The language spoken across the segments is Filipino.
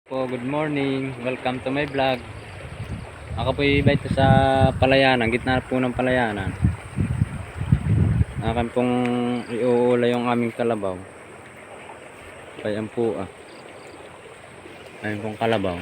Good morning. Welcome to my vlog. Ako po ibait sa palayanan, gitna po ng palayanan. Akan pong iuula yung aming kalabaw. Ayan po Ayan pong kalabaw.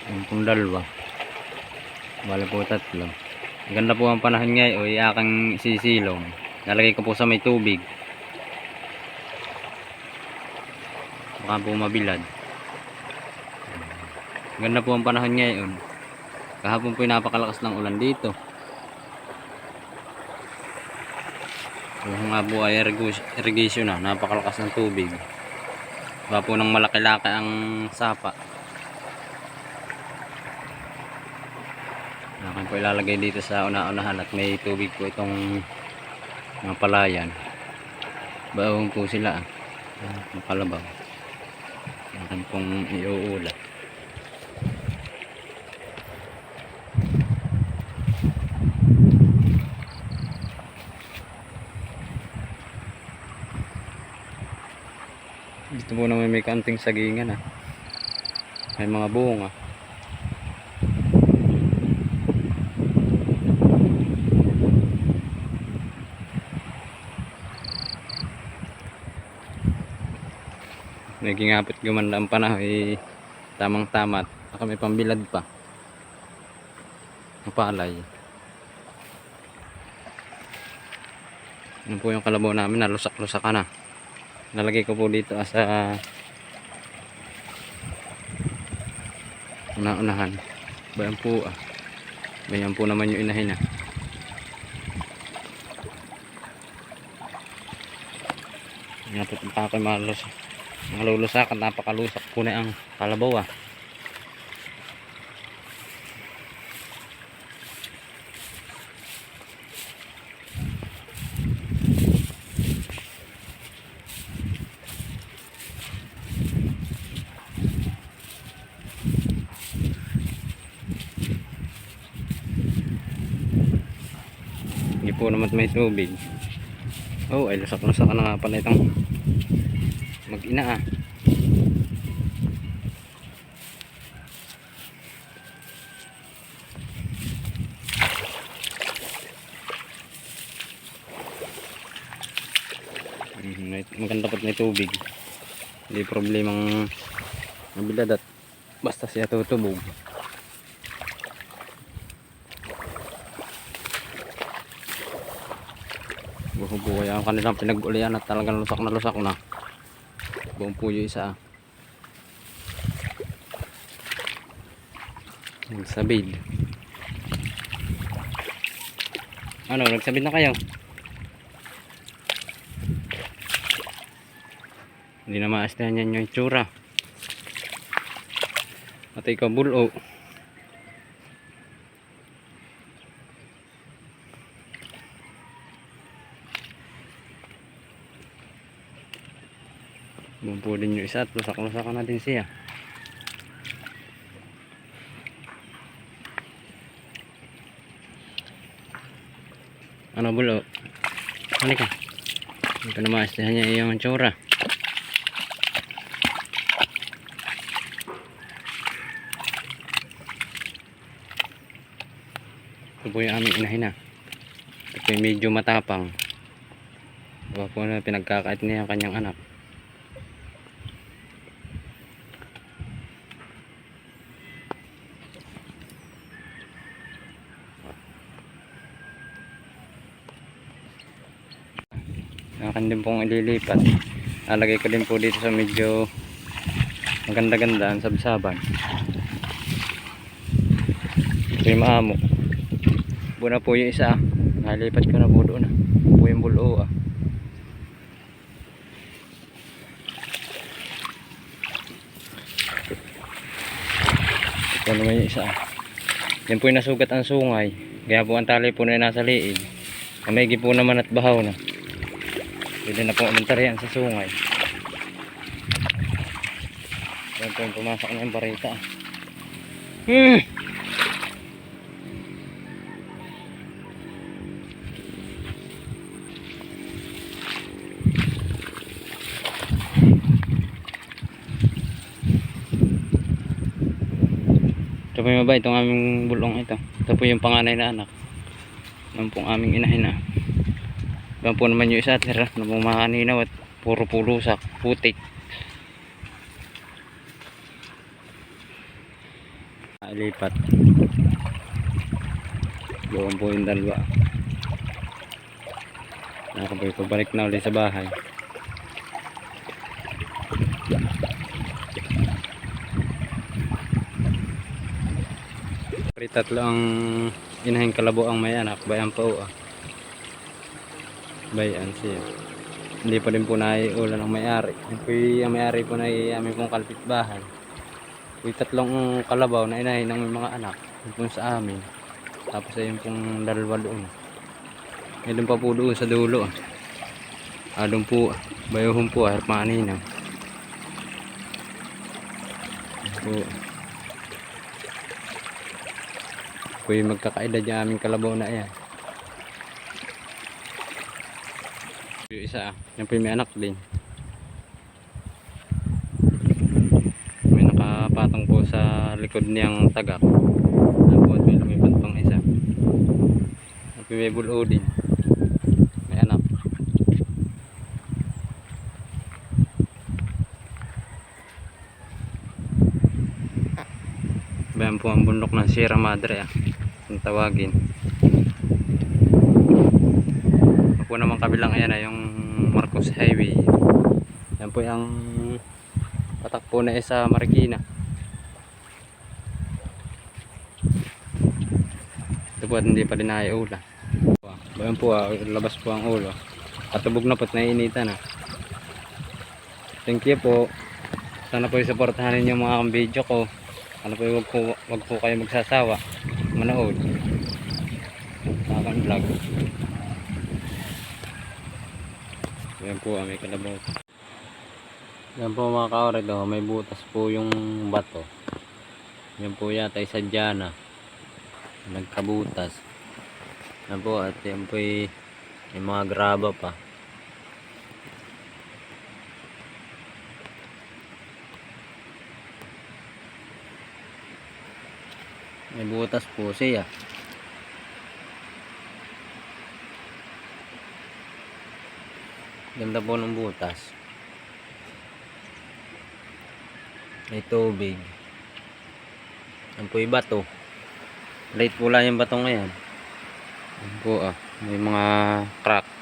Ayan pong dalawa. Bala po tatlo. Ganda po ang panahon ngayon. Aking sisilong. Nalagay ko po sa may tubig. Baka po mabilad. Ganda po ang panahon ngayon. Kahapon po napakalakas ng ulan dito. Yung nga po ay irrigation na. Napakalakas ng tubig. Baka po ng malaki-laki ang sapa. Akin po ilalagay dito sa una-unahan at may tubig po itong mga palayan. Baong po sila ang kalabaw. Akin pong iuula. Dito po naman may kanting sagingan may mga bunga. Naging apit gumanda ang panahon tamang tamat. Baka may pambilad pa ang palay. Ano po yung kalabaw namin, nalusak-lusak na. Nalagay ko po dito sa una-unahan. Bayan po bayan po naman yung inahin Napit pa ako malulusak at napakalusak po na ang kalabaw Hindi po naman may tubig. Ay lusak-lusak na nga pala itong mag-ina maganda pat may tubig. Hindi problemang mabilad at basta siya tutubog. Buo ang kanilang pinag-ulian at talagang lusak na buong puyo isa nagsabid. Nagsabid na kayo? Hindi na maastahan yan yung itsura at ikaw bulo. Bumpulin nyo isa at lusak-lusak na din siya. Bulo? Halika. Hindi ka na maastahan niya iyong itsura. Ito po yung aming inahin ito yung medyo matapang. Baka po na pinagkakait niya ang kanyang anak. Akan din pong ililipat. Nalagay ko din po dito sa medyo maganda-ganda ang sabsaban. Ito yung maamo. Buna po yung isa. Nalipat ko na po doon po yung bulo Ito naman yung isa Yan po yung nasugat ang sungay. Kaya po ang tali po na nasa liig. Kamigi po naman at bahaw na. Pwede na po umantarihan sa sungay. Yan po yung pumasok na yung barita Ito po yung mabait, itong aming bulong ito. Ito po yung panganay na anak. Yan pong aming inahin na. Yan po naman yung isa, tira na pong makaninaw at puro pulusak, putik. Lipat. Doon po yung dalawa. Nakapoy, pabalik na ulit sa bahay. Tatlo ang inahing kalabo ang may anak, bayan pa o bayan siya. Hindi pa rin po naiulan ang may-ari. Ang may-ari po na aming pong kalpitbahay. Yung tatlong kalabaw na inahin ng mga anak yung sa amin. Tapos ayun pong dalawa doon. Doon pa po doon sa dulo. Doon po bayuhon po harap maninaw po. Po yung magkakaedad yung aming kalabaw na yan. Yung isa yan po yung may anak din. May nakapatong po sa likod niyang tagak. Yan po at may lumipad pang isa. Yan po may bulo din. May anak. Bayan po ang bundok ng Sierra Madre ang tawagin. Po naman kabilang ayan yung Marcos Highway. Yan po yung patak po na isa Marikina. Ito po at hindi pa din naiula. Bayan po labas po ang ulo. Katubog na po at naiinitan na. Thank you po. Sana po isuportahan ninyo mga video ko. Ano po, wag po kayo magsasawa manood sa aking vlog. Yan po may kalabaw. Yan po mga kaorid, may butas po yung bato. Yan po yata isadya na nagkabutas. Yan po at yan po may mga graba pa. May butas po siya. Ganda po ng butas. May tubig. Yan po yung bato. Light po lang yung bato ngayon. Yan po may mga crack.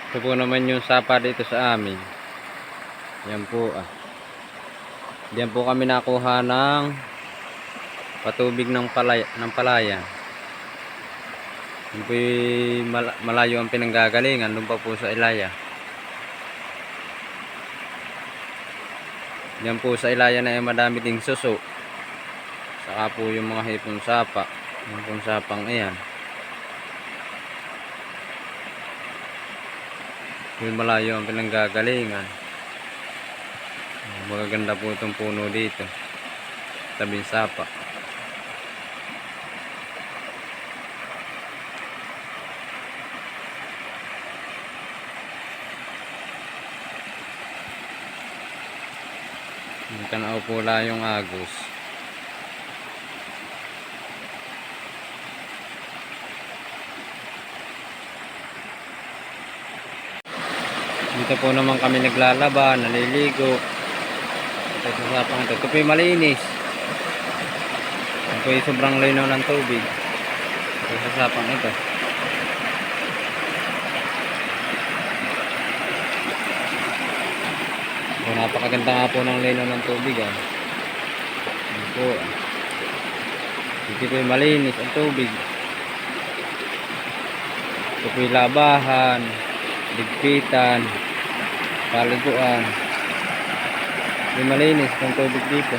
Ito po naman yung sapa dito sa amin. Yan po Diyan po kami nakuha ng patubig ng palayan. Yan po yung malayo ang pinanggagalingan. Doon pa po sa Ilaya. Yan po sa Ilaya na madami ding suso. Saka po yung mga hipong sapa. Yung pong sapang ayan. Yung malayo ang pinanggagalingan. Magaganda po itong puno dito. Tabing sapa. Tanaw po lang yung agos. Dito po naman kami naglalaba, naliligo. Ito sa sapang ito. Ito po yung malinis. Ito po yung sobrang linaw ng tubig. Ito sa sapang ito. So, napakaganda nga po ng linaw ng tubig. Ito po. Ito po yung malinis ang tubig. Ito po yung labahan, ligpitan, paliguan. May malinis ng tubig dito.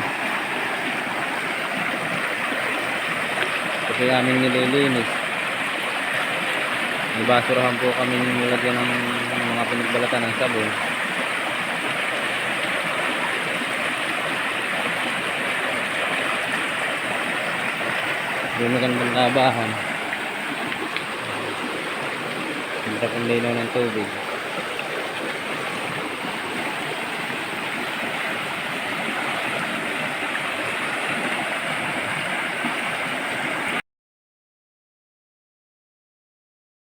Kasi aming nililinis. May basurahan po kami nilagyan ng mga pinagbalatan ng sabon. Yung magandang tabahan. Hindi pa linaw ng tubig.